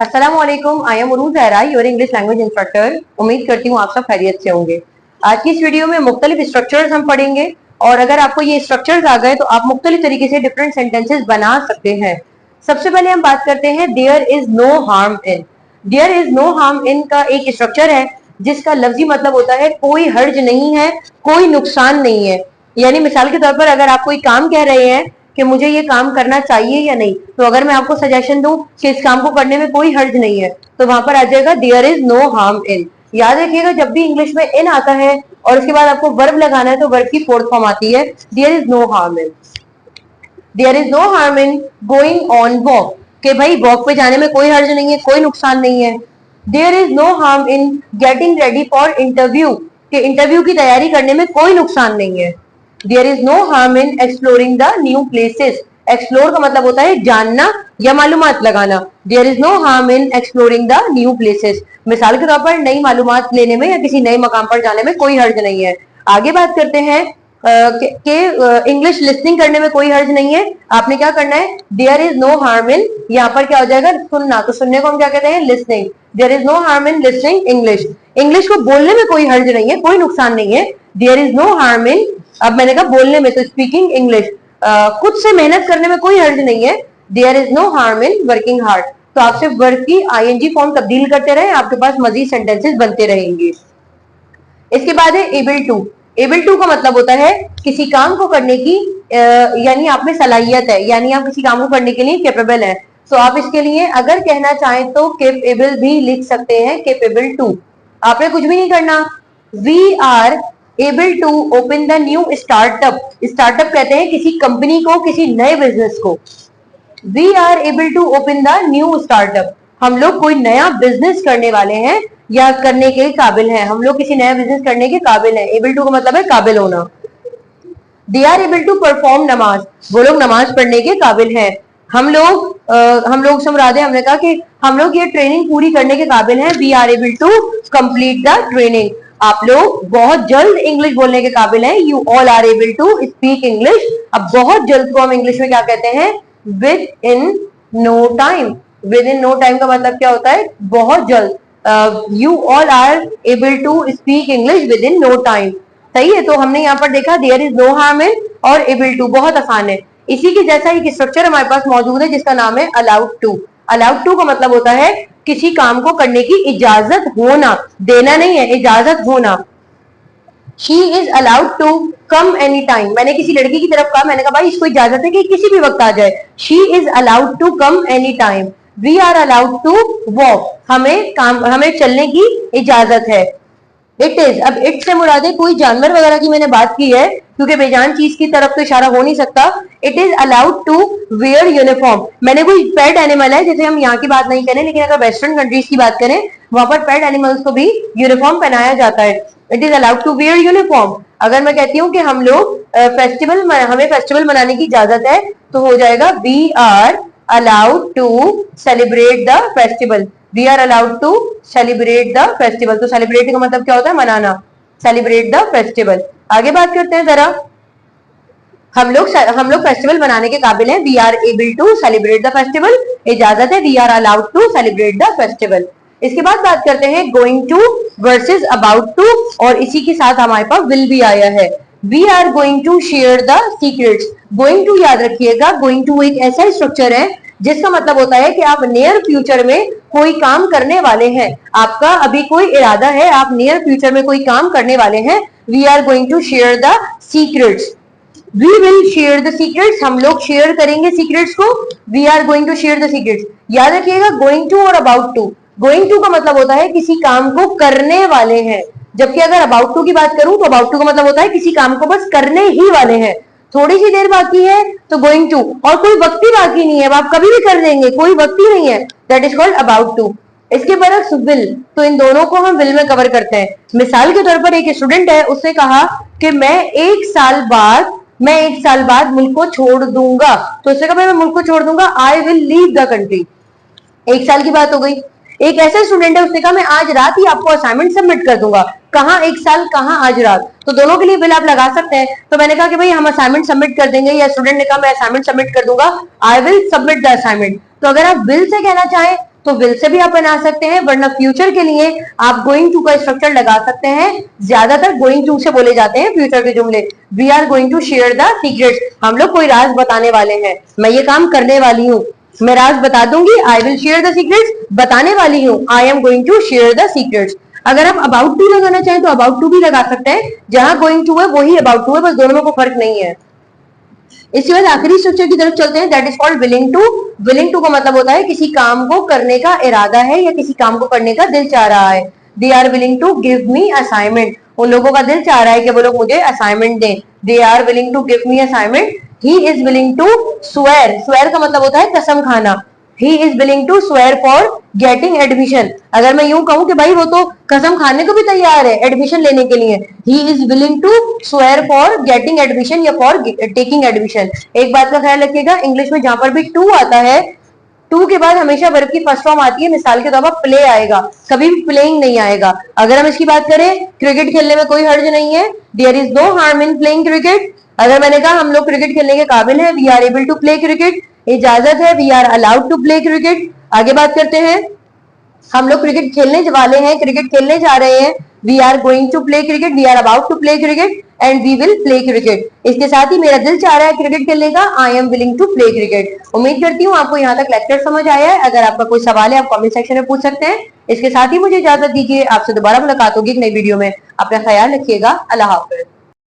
अस्सलाम वालेकुम, I am Urooj Zahra, your English language instructor. उम्मीद करती हूँ आप सब खैरियत से होंगे। आज की इस वीडियो में मुख्तलिफ स्ट्रक्चर्स हम पढ़ेंगे और अगर आपको ये स्ट्रक्चर्स आ गए तो आप मुख्तलिफ तरीके से डिफरेंट सेंटेंसेस बना सकते हैं। सबसे पहले हम बात करते हैं there is no harm in. There is no harm in का एक स्ट्रक्चर है जिसका लफ्जी मतलब होता है कोई हर्ज नहीं है, कोई नुकसान नहीं है। यानी मिसाल के तौर पर अगर आप कोई काम कह रहे हैं कि मुझे ये काम करना चाहिए या नहीं, तो अगर मैं आपको सजेशन दूं कि इस काम को करने में कोई हर्ज नहीं है तो वहां पर आ जाएगा there is no harm in. याद रखिएगा जब भी इंग्लिश में इन आता है और उसके बाद आपको वर्ब लगाना है तो वर्ब की फोर्थ फॉर्म आती है there is no harm in. There is no harm in going on walk, कि भाई वॉक पे जाने में कोई हर्ज नहीं है, कोई नुकसान नहीं है। There is no harm in getting ready for interview, कि इंटरव्यू की तैयारी करने में कोई नुकसान नहीं है। There is no harm in exploring the new places. Explore का मतलब होता है जानना या मालूमात लगाना। There is no harm in exploring the new places, मिसाल के तौर पर नई मालूमात लेने में या किसी नए मकाम पर जाने में कोई हर्ज नहीं है। आगे बात करते हैं कि इंग्लिश लिसनिंग करने में कोई हर्ज नहीं है। आपने क्या करना है, there is no harm in, यहाँ पर क्या हो जाएगा सुनना, तो सुनने को हम क्या कहते हैं listening. There is no harm in listening English. English को बोलने में कोई हर्ज नहीं है, कोई नुकसान नहीं है। There is no harm in, अब मैंने कहा बोलने में, तो स्पीकिंग इंग्लिश। खुद से मेहनत करने में कोई हर्ज नहीं है। There is no harm in working hard, तो आप सिर्फ वर्क की आईएनजी फॉर्म तब्दील करते रहे, आपके पास मजीद सेंटेंसेस बनते रहेंगे। इसके बाद है एबल टू। एबल टू का मतलब होता है किसी काम को करने की यानी आप में सलाहियत है, यानी आप किसी काम को करने के लिए कैपेबल है। तो आप इसके लिए अगर कहना चाहें तो कैपेबल भी लिख सकते हैं, कैपेबल टू। आपने कुछ भी नहीं करना। We are able to open the new startup. Startup कहते हैं किसी कंपनी को, किसी नए बिजनेस को। We are able to open the new स्टार्टअप, हम लोग कोई नया बिजनेस करने वाले हैं या करने के काबिल हैं, हम लोग किसी नया बिजनेस करने के काबिल हैं। एबल टू का मतलब है काबिल होना। They are able to perform नमाज, वो लोग नमाज पढ़ने के काबिल हैं। हम लोग से मुराद है, हमने कहा कि हम लोग ये ट्रेनिंग पूरी करने के काबिल हैं। We are able to complete the training, आप लोग बहुत जल्द इंग्लिश बोलने के काबिल हैं। You all are able to speak English. अब बहुत जल्द को हम इंग्लिश में क्या कहते हैं, within no time. Within no time का मतलब क्या होता है, बहुत जल्द। You all are able to speak English within no time. सही है, तो हमने यहाँ पर देखा there is no harm in और एबल टू, बहुत आसान है। इसी के जैसा एक स्ट्रक्चर हमारे पास मौजूद है जिसका नाम है अलाउड टू। अलाउड टू का मतलब होता है किसी काम को करने की इजाजत होना, देना नहीं है, इजाजत होना। She is allowed to come any time, मैंने किसी लड़की की तरफ कहा, मैंने कहा भाई इसको इजाजत है कि किसी भी वक्त आ जाए। She is allowed to come any time. We are allowed to walk, हमें चलने की इजाजत है। इट इज, अब इट से मुराद है कोई जानवर वगैरह की मैंने बात की है क्योंकि बेजान चीज की तरफ तो इशारा हो नहीं सकता। It is allowed to wear uniform, मैंने कोई पेट एनिमल है, जैसे हम यहाँ की बात नहीं करें लेकिन अगर वेस्टर्न कंट्रीज की बात करें वहां पर पेट एनिमल्स को भी यूनिफॉर्म पहनाया जाता है। It is allowed to wear uniform. अगर मैं कहती हूँ कि हम लोग हमें फेस्टिवल मनाने की इजाजत है तो हो जाएगा we are allowed to celebrate the festival. We are allowed to celebrate the festival, तो सेलिब्रेट का मतलब क्या होता है, मनाना। Celebrate the festival. आगे बात करते हैं जरा, हम लोग फेस्टिवल मनाने के काबिल हैं। We are able to celebrate the festival, इजाजत है। We are allowed to celebrate the festival. इसके बाद बात करते हैं going to versus about to, और इसी के साथ हमारे पास विल भी आया है। We are going to share the secrets. Going to याद रखिएगा, गोइंग टू एक ऐसा स्ट्रक्चर है जिसका मतलब होता है कि आप नियर फ्यूचर में कोई काम करने वाले हैं, आपका अभी कोई इरादा है, आप नियर फ्यूचर में कोई काम करने वाले हैं। We are going to share the secrets. We will share the secrets, हम लोग शेयर करेंगे सीक्रेट्स को। We are going to share the secrets. याद रखिएगा गोइंग टू और अबाउट टू। गोइंग टू का मतलब होता है किसी काम को करने वाले हैं, जबकि अगर अबाउट टू की बात करूं तो अबाउट टू का मतलब होता है किसी काम को बस करने ही वाले हैं, थोड़ी सी देर बाकी है तो गोइंग टू, और कोई वक्त ही बाकी नहीं है, आप कभी भी कर देंगे, कोई वक्त ही नहीं है, that is called about to. इसके बरक्स विल, तो इन दोनों को हम विल में कवर करते हैं। मिसाल के तौर पर एक स्टूडेंट है, उसने कहा कि मैं एक साल बाद मुल्क को छोड़ दूंगा, तो उसने कहा मैं मुल्क को छोड़ दूंगा, I will leave the country. एक साल की बात हो गई। एक ऐसा स्टूडेंट है, उसने कहा मैं आज रात ही आपको असाइनमेंट सबमिट कर दूंगा। कहाँ एक साल, कहाँ आज रात, तो दोनों के लिए बिल आप लगा सकते हैं। तो मैंने कहा कि भाई हम असाइनमेंट सबमिट कर देंगे, या स्टूडेंट ने कहा मैं असाइनमेंट सबमिट कर दूंगा, I will submit the assignment. तो अगर आप विल से कहना चाहें तो विल से भी आप बना सकते हैं, वरना फ्यूचर के लिए आप गोइंग टू का स्ट्रक्चर लगा सकते हैं। ज्यादातर गोइंग टू से बोले जाते हैं फ्यूचर के जुमले। We are going to share the secrets, हम लोग कोई राज बताने वाले हैं, मैं ये काम करने वाली हूँ, मैं राज बता दूंगी। I will share the secrets, बताने वाली हूँ, I am going to share the secrets. अगर आप अबाउट टू लगाना चाहें तो अबाउट टू भी लगा सकते हैं, जहां गोइंग टू है वही अबाउट टू है, बस दोनों में कोई फर्क नहीं है। इसके बाद आखिरी स्ट्रक्चर की तरफ चलते हैं, that is called willing to. Willing to का मतलब होता है किसी काम को करने का इरादा है या किसी काम को करने का दिल चाह रहा है। They are willing to give me assignment, उन लोगों का दिल चाह रहा है कि वो लोग मुझे असाइनमेंट दें। They are willing to give me assignment. He is willing to swear, swear का मतलब होता है कसम खाना। He is willing to swear for getting admission, अगर मैं यूं कहूं कि भाई वो तो कसम खाने को भी तैयार है एडमिशन लेने के लिए। He is willing to swear for getting admission या for taking admission। एक बात का ख्याल रखिएगा, इंग्लिश में जहां पर भी टू आता है, टू के बाद हमेशा वर्ब की फर्स्ट फॉर्म आती है। मिसाल के तौर पर प्ले आएगा, कभी भी प्लेइंग नहीं आएगा। अगर हम इसकी बात करें, क्रिकेट खेलने में कोई हर्ज नहीं है, there is no harm in playing cricket. अगर मैंने कहा हम लोग क्रिकेट खेलने के काबिल हैं, we are able to play cricket, इजाजत है, we are allowed to play cricket. आगे बात करते हैं, हम लोग क्रिकेट खेलने वाले हैं, क्रिकेट खेलने जा रहे हैं, we are going to play cricket, we are about to play cricket and we will play cricket. इसके साथ ही मेरा दिल चाह रहा है क्रिकेट खेलने का, I am willing to play cricket. उम्मीद करती हूँ आपको यहाँ तक लेक्चर समझ आया है। अगर आपका कोई सवाल है आप कमेंट सेक्शन में पूछ सकते हैं। इसके साथ ही मुझे इजाजत दीजिए, आपसे दोबारा मुलाकात होगी एक नई वीडियो में। अपना ख्याल रखिएगा, अल्लाह हाफिज।